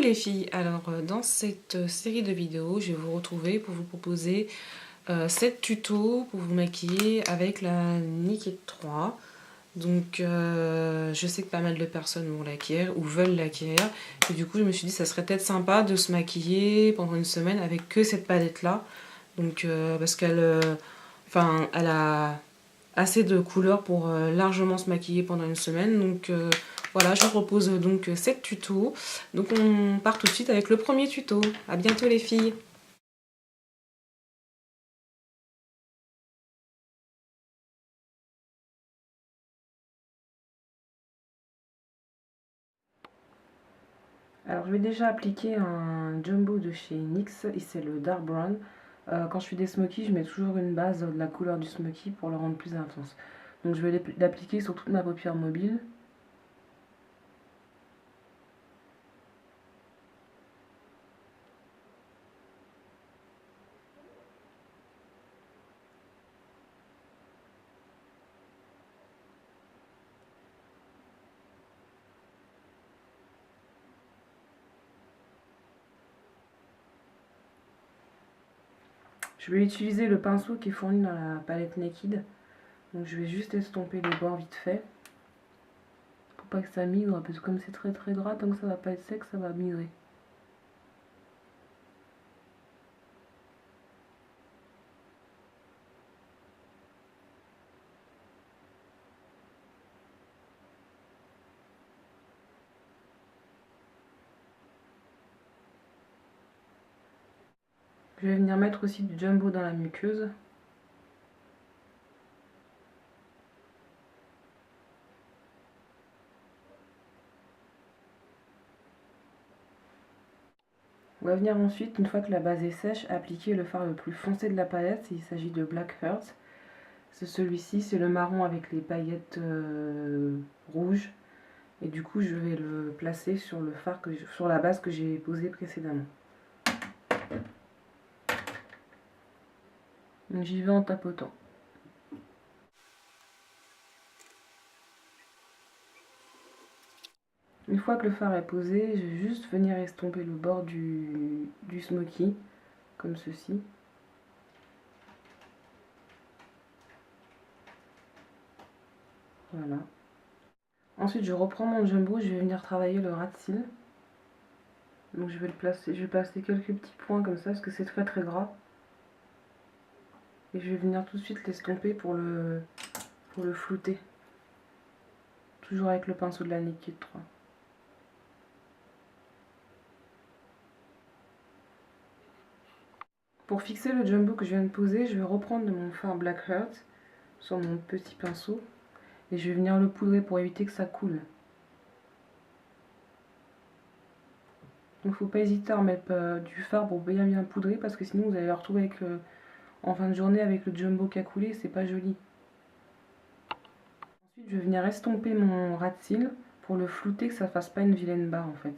les filles, alors dans cette série de vidéos, je vais vous retrouver pour vous proposer 7 tutos pour vous maquiller avec la Naked 3. Donc je sais que pas mal de personnes vont l'acquérir ou veulent l'acquérir. Et du coup je me suis dit ça serait peut-être sympa de se maquiller pendant une semaine avec que cette palette là. Donc parce qu'elle elle a assez de couleurs pour largement se maquiller pendant une semaine. Donc voilà, je vous propose donc 7 tutos. Donc on part tout de suite avec le premier tuto. À bientôt les filles. Alors je vais déjà appliquer un jumbo de chez NYX et c'est le Dark Brown. Quand je fais des smokies, je mets toujours une base de la couleur du smoky pour le rendre plus intense. Donc je vais l'appliquer sur toute ma paupière mobile. Je vais utiliser le pinceau qui est fourni dans la palette Naked. Donc je vais juste estomper les bords vite fait. Pour pas que ça migre, parce que comme c'est très gras, tant que ça va pas être sec, ça va migrer. Je vais venir mettre aussi du jumbo dans la muqueuse. On va venir ensuite, une fois que la base est sèche, appliquer le fard le plus foncé de la palette. Il s'agit de Black Heart. C'est celui-ci, c'est le marron avec les paillettes rouges. Et du coup, je vais le placer sur le fard sur la base que j'ai posée précédemment. Donc j'y vais en tapotant. Une fois que le fard est posé, je vais juste venir estomper le bord du smoky, comme ceci. Voilà. Ensuite, je reprends mon jumbo, je vais venir travailler le ras de cils. Donc je vais placer quelques petits points comme ça, parce que c'est très gras. Et je vais venir tout de suite l'estomper pour le flouter. Toujours avec le pinceau de la Naked 3. Pour fixer le jumbo que je viens de poser, je vais reprendre de mon fard Black Heart sur mon petit pinceau. Et je vais venir le poudrer pour éviter que ça coule. Donc il ne faut pas hésiter à mettre du fard pour bien poudrer, parce que sinon vous allez le retrouver en fin de journée avec le jumbo qui a coulé, c'est pas joli. Ensuite je vais venir estomper mon ras de cils pour le flouter, que ça fasse pas une vilaine barre en fait.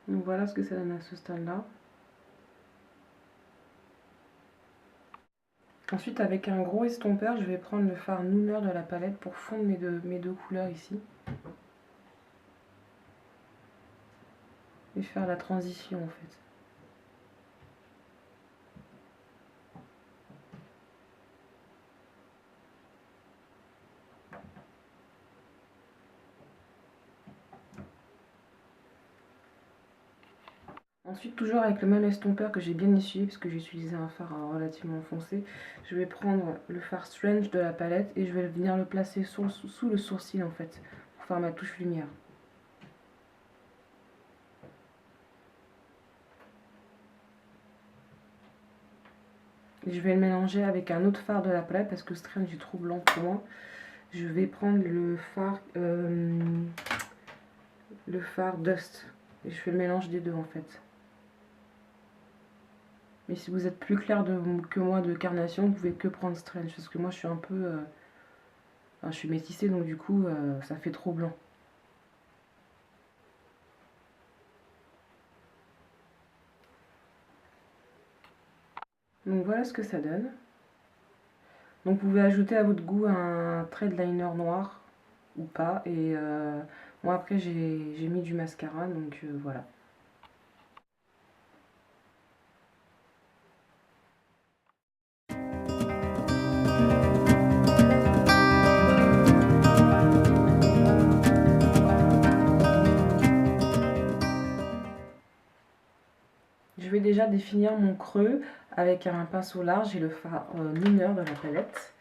Donc voilà ce que ça donne à ce stade là. Ensuite avec un gros estompeur, je vais prendre le fard Nooner de la palette pour fondre mes deux couleurs ici. Et faire la transition en fait. Ensuite, toujours avec le même estompeur que j'ai bien essuyé, parce que j'ai utilisé un fard relativement foncé, je vais prendre le fard Strange de la palette et je vais venir le placer sous le sourcil en fait, pour faire ma touche lumière. Et je vais le mélanger avec un autre fard de la palette, parce que Strange est trop blanc pour moi. Je vais prendre le fard Dust, et je fais le mélange des deux en fait. Mais si vous êtes plus clair que moi de carnation, vous pouvez que prendre Strange, parce que moi je suis un peu... je suis métissée, donc du coup ça fait trop blanc. Donc voilà ce que ça donne. Donc vous pouvez ajouter à votre goût un trait de liner noir ou pas. Et moi après j'ai mis du mascara, donc voilà. Je vais déjà définir mon creux avec un pinceau large et le fard mineur de la palette.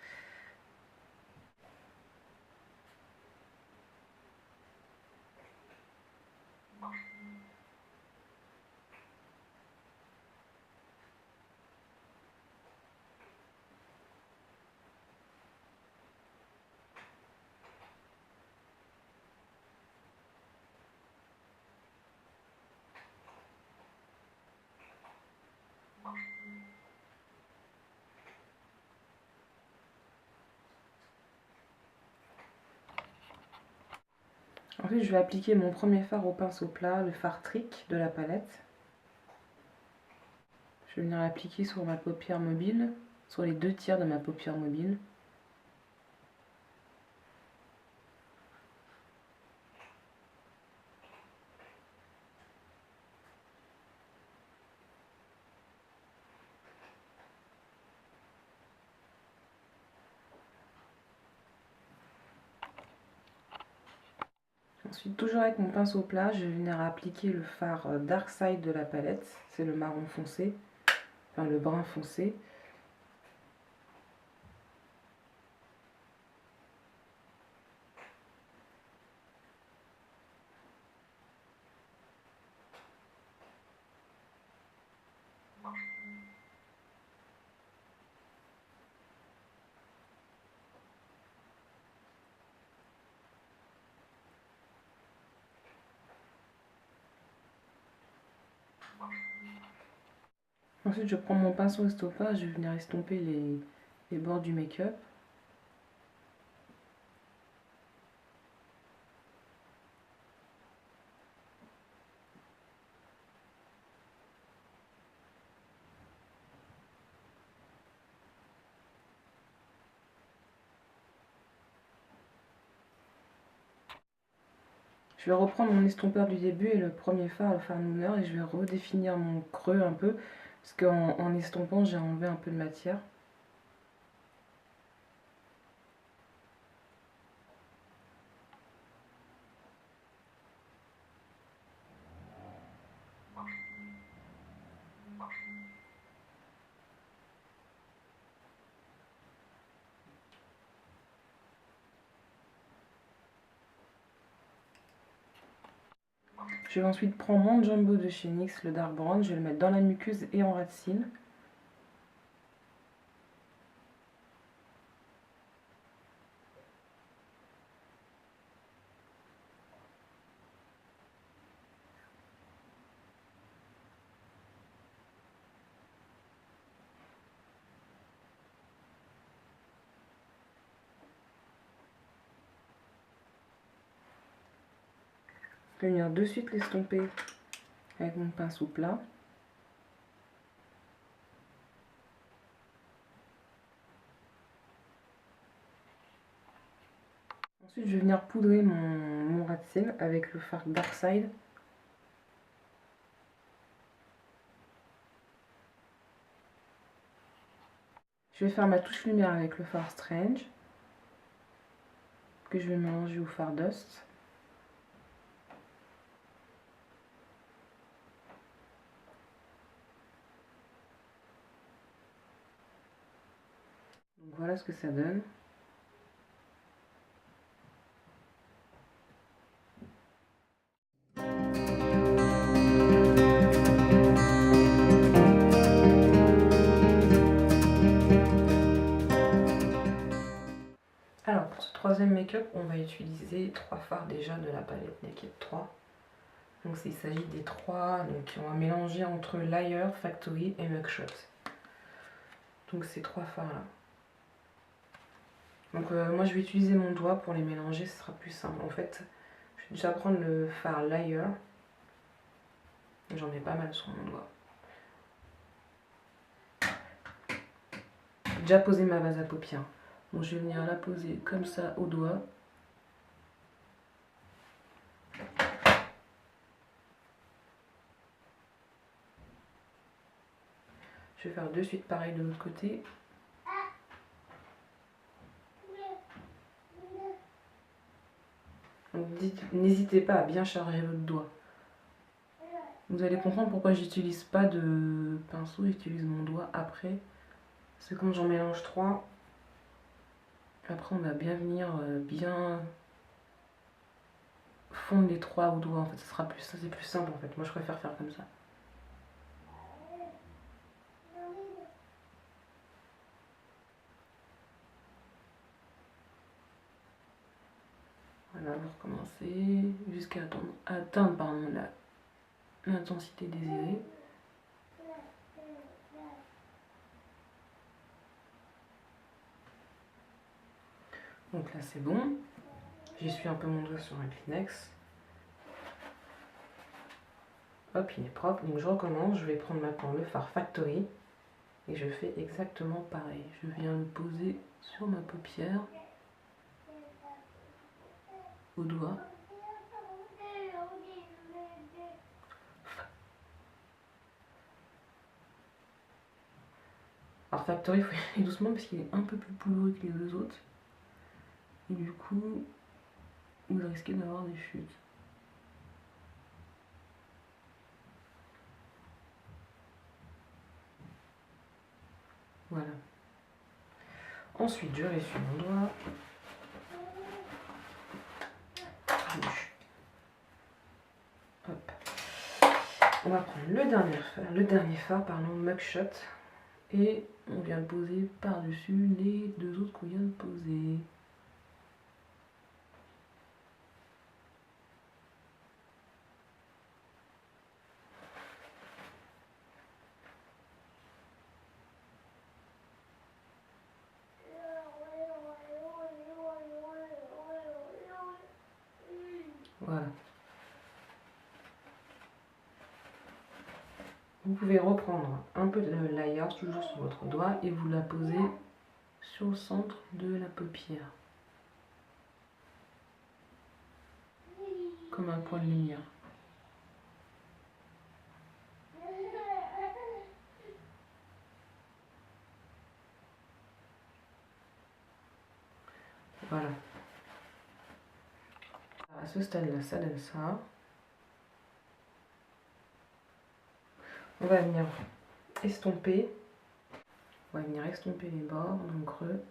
Ensuite, je vais appliquer mon premier fard au pinceau plat, le fard Trick de la palette. Je vais venir l'appliquer sur ma paupière mobile, sur les 2/3 de ma paupière mobile. Ensuite, toujours avec mon pinceau plat, je vais venir appliquer le fard Dark Side de la palette. C'est le marron foncé, enfin le brun foncé. Ensuite, je prends mon pinceau estompage, je vais venir estomper les bords du make-up. Je vais reprendre mon estompeur du début et le premier fard, le fard Nooner, et je vais redéfinir mon creux un peu, parce qu'en estompant, j'ai enlevé un peu de matière. Je vais ensuite prendre mon jumbo de chez NYX, le Dark Brown, je vais le mettre dans la muqueuse et en ras de cils. Je vais venir de suite l'estomper avec mon pinceau plat. Ensuite, je vais venir poudrer mon ras de cils avec le fard Dark Side. Je vais faire ma touche lumière avec le fard Strange, que je vais mélanger au fard Dust. Donc voilà ce que ça donne. Alors pour ce troisième make-up, on va utiliser 3 fards déjà de la palette Naked 3. Donc il s'agit des 3, donc on va mélanger entre Layer, Factory et Mugshot. Donc ces 3 fards là. Donc moi je vais utiliser mon doigt pour les mélanger, ce sera plus simple. En fait, je vais déjà prendre le fard Layer. J'en ai pas mal sur mon doigt. déjà posé ma base à paupières. Donc je vais venir la poser comme ça au doigt. Je vais faire de suite pareil de l'autre côté. Donc n'hésitez pas à bien charger votre doigt. Vous allez comprendre pourquoi j'utilise pas de pinceau, j'utilise mon doigt après. C'est quand j'en mélange 3. Après on va bien venir bien fondre les 3 au doigt. En fait, c'est plus simple en fait. Moi je préfère faire comme ça. Voilà, vous recommencez jusqu'à atteindre l'intensité désirée. Donc là c'est bon. J'essuie un peu mon doigt sur un Kleenex. Hop, il est propre. Donc je recommence. Je vais prendre maintenant le fard Factory. Et je fais exactement pareil. Je viens le poser sur ma paupière. Au doigt. Alors Factory, il faut y aller doucement parce qu'il est un peu plus poudreux que les deux autres. Et du coup, vous risquez d'avoir des chutes. Voilà. Ensuite, je ressuie mon doigt. Hop. On va prendre le dernier phare, Mugshot. Et on vient le poser par-dessus les deux autres qu'on vient de poser. Voilà. Vous pouvez reprendre un peu de layers toujours sur votre doigt et vous la posez sur le centre de la paupière. Comme un point de lumière. Voilà. À ce stade-là, ça donne ça. On va venir estomper. On va venir estomper les bords dans le creux.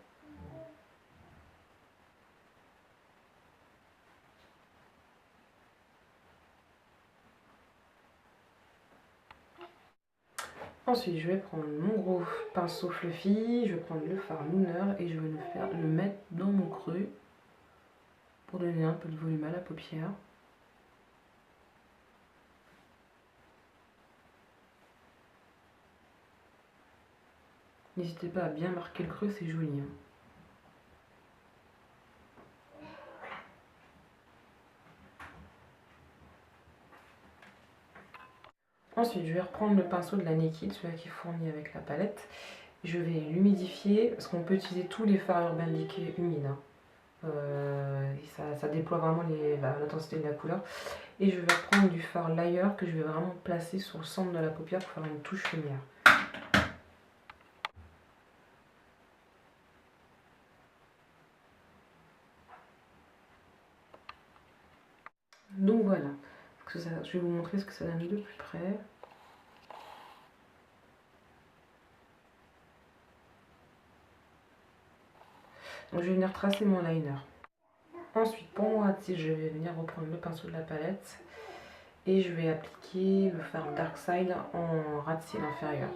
Ensuite, je vais prendre mon gros pinceau fluffy, je vais prendre le fard Lunar et je vais le mettre dans mon creux pour donner un peu de volume à la paupière. N'hésitez pas à bien marquer le creux, c'est joli. Hein. Ensuite, je vais reprendre le pinceau de la Naked, celui qui est fourni avec la palette. Je vais l'humidifier, parce qu'on peut utiliser tous les fards Urban Decay humides. Hein. Ça déploie vraiment l'intensité de la couleur. Et je vais reprendre du fard Layer que je vais vraiment placer sur le centre de la paupière pour faire une touche lumière. Donc voilà, je vais vous montrer ce que ça donne de plus près. Donc je vais venir tracer mon liner. Ensuite, pour mon rat cils, je vais venir reprendre le pinceau de la palette et je vais appliquer le fard Dark Side en rat cils inférieur.